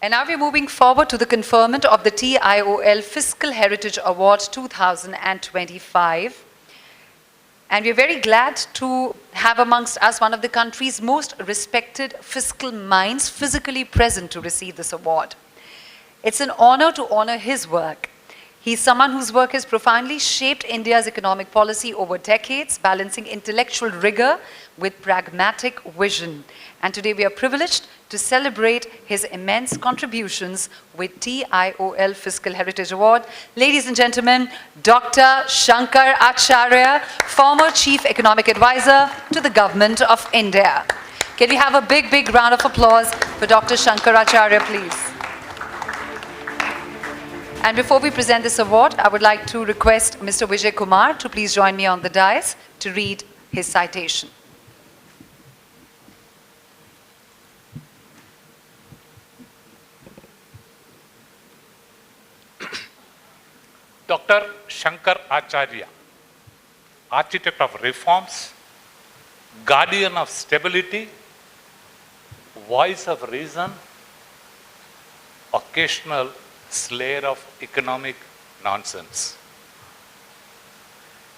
And now we're moving forward to the conferment of the TIOL Fiscal Heritage Award 2025. And we're very glad to have amongst us one of the country's most respected fiscal minds physically present to receive this award. It's an honor to honor his work. He's someone whose work has profoundly shaped India's economic policy over decades, balancing intellectual rigor with pragmatic vision. And today we are privileged to celebrate his immense contributions with TIOL Fiscal Heritage Award. Ladies and gentlemen, Dr. Shankar Acharya, former Chief Economic Advisor to the Government of India. Can we have a big round of applause for Dr. Shankar Acharya, please? And before we present this award, I would like to request Mr. Vijay Kumar to please join me on the dais to read his citation. Dr. Shankar Acharya, architect of reforms, guardian of stability, voice of reason, occasional slayer of economic nonsense.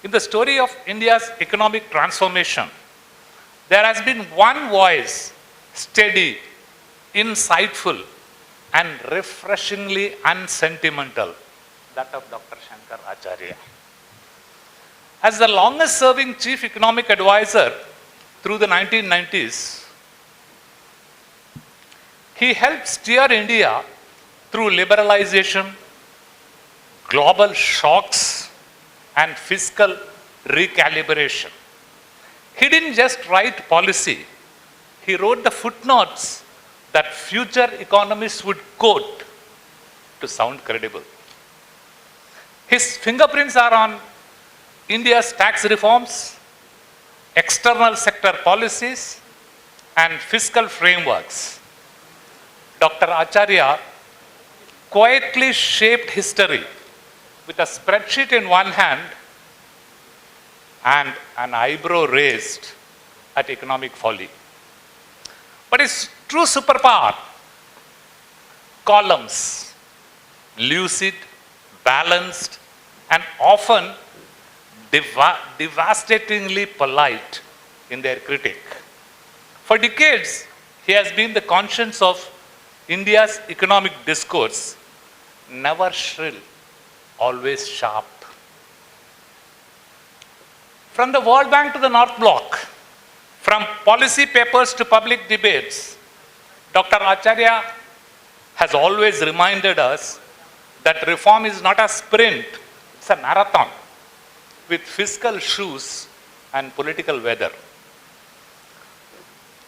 In the story of India's economic transformation, there has been one voice, steady, insightful, and refreshingly unsentimental, that of Dr. Shankar Acharya. As the longest serving Chief Economic Advisor through the 1990s, he helped steer India through liberalization, global shocks, and fiscal recalibration. He didn't just write policy, he wrote the footnotes that future economists would quote to sound credible. His fingerprints are on India's tax reforms, external sector policies, and fiscal frameworks. Dr. Acharya quietly shaped history with a spreadsheet in one hand and an eyebrow raised at economic folly. But his true superpower, columns, lucid, balanced, and often devastatingly polite in their critique. For decades, he has been the conscience of India's economic discourse, never shrill, always sharp. From the World Bank to the North Block, from policy papers to public debates, Dr. Acharya has always reminded us that reform is not a sprint, it's a marathon with fiscal shoes and political weather.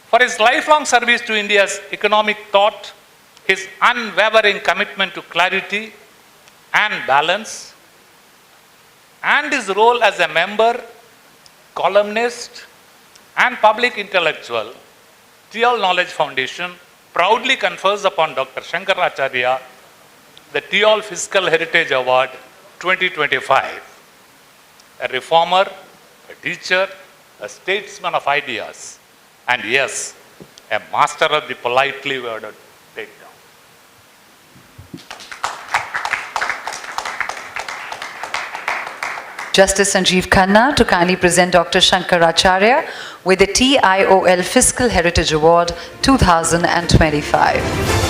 For his lifelong service to India's economic thought, his unwavering commitment to clarity and balance, and his role as a member, columnist, and public intellectual, TIOL Knowledge Foundation proudly confers upon Dr. Shankar Acharya the TIOL Fiscal Heritage Award 2025. A reformer, a teacher, a statesman of ideas, and yes, a master of the politely worded takedown. Justice Sanjiv Khanna to kindly present Dr. Shankar Acharya with the TIOL Fiscal Heritage Award 2025.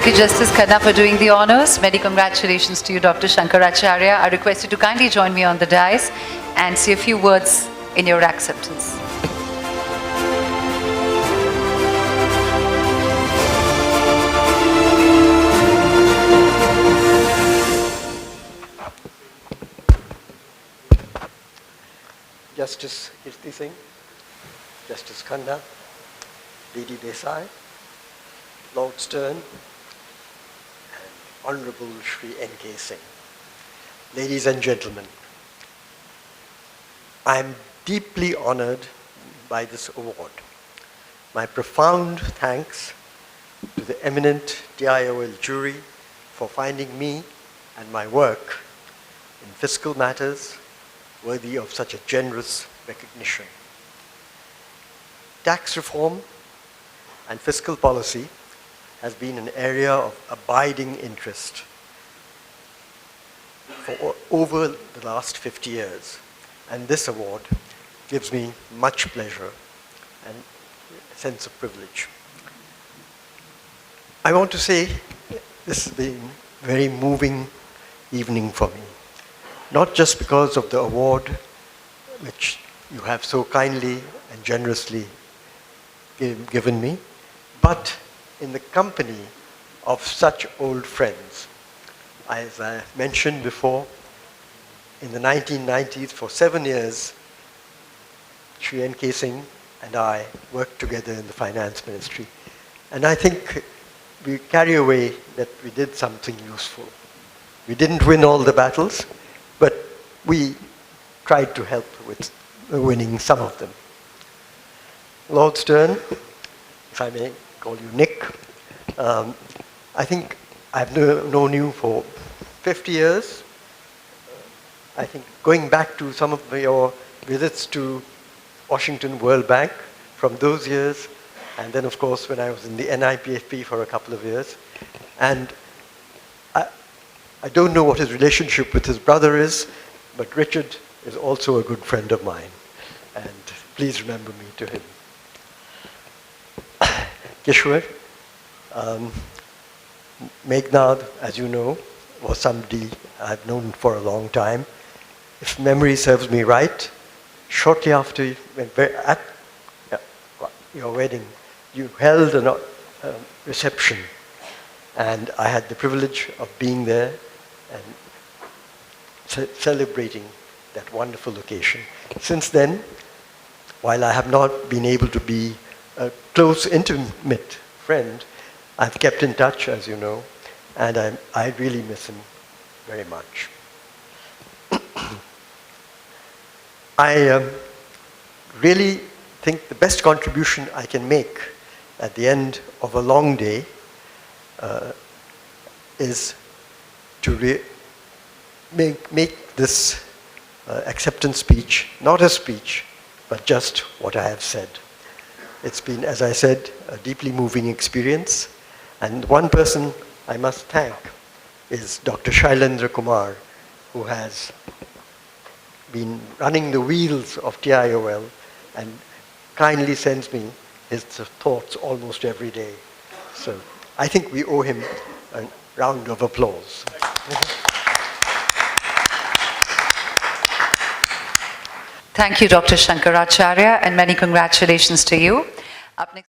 Thank you, Justice Khanna, for doing the honors. Many congratulations to you, Dr. Shankar Acharya. I request you to kindly join me on the dais and say a few words in your acceptance. Justice Kirti Singh, Justice Khanna, Lady Desai, Lord Stern, and Honorable Shri N.K. Singh. Ladies and gentlemen, I am deeply honored by this award. My profound thanks to the eminent TIOL jury for finding me and my work in fiscal matters worthy of such a generous recognition. Tax reform and fiscal policy has been an area of abiding interest for over the last 50 years, and this award gives me much pleasure and a sense of privilege. I want to say this has been a very moving evening for me, not just because of the award which you have so kindly and generously given me, but in the company of such old friends. As I mentioned before, in the 1990s, for 7 years, Shri N.K. Singh and I worked together in the finance ministry. And I think we carry away that we did something useful. We didn't win all the battles, but we tried to help with winning some of them. Lord Stern, if I may call you Nick, I think I've known you for 50 years. I think going back to some of your visits to Washington World Bank from those years, and then of course when I was in the NIPFP for a couple of years. And I don't know what his relationship with his brother is, but Richard is also a good friend of mine. And please remember me to him. Kishwar, Meghnad, as you know, was somebody I've known for a long time. If memory serves me right, shortly after at your wedding, you held a reception, and I had the privilege of being there and celebrating that wonderful occasion. Since then, while I have not been able to be a close, intimate friend, I've kept in touch, as you know, and I really miss him very much. I really think the best contribution I can make at the end of a long day is to make this acceptance speech not a speech, but just what I have said. It's been, as I said, a deeply moving experience, and one person I must thank is Dr. Shailendra Kumar, who has been running the wheels of TIOL and kindly sends me his thoughts almost every day. So I think we owe him a round of applause. Thank you, Dr. Shankar Acharya, and many congratulations to you. Up next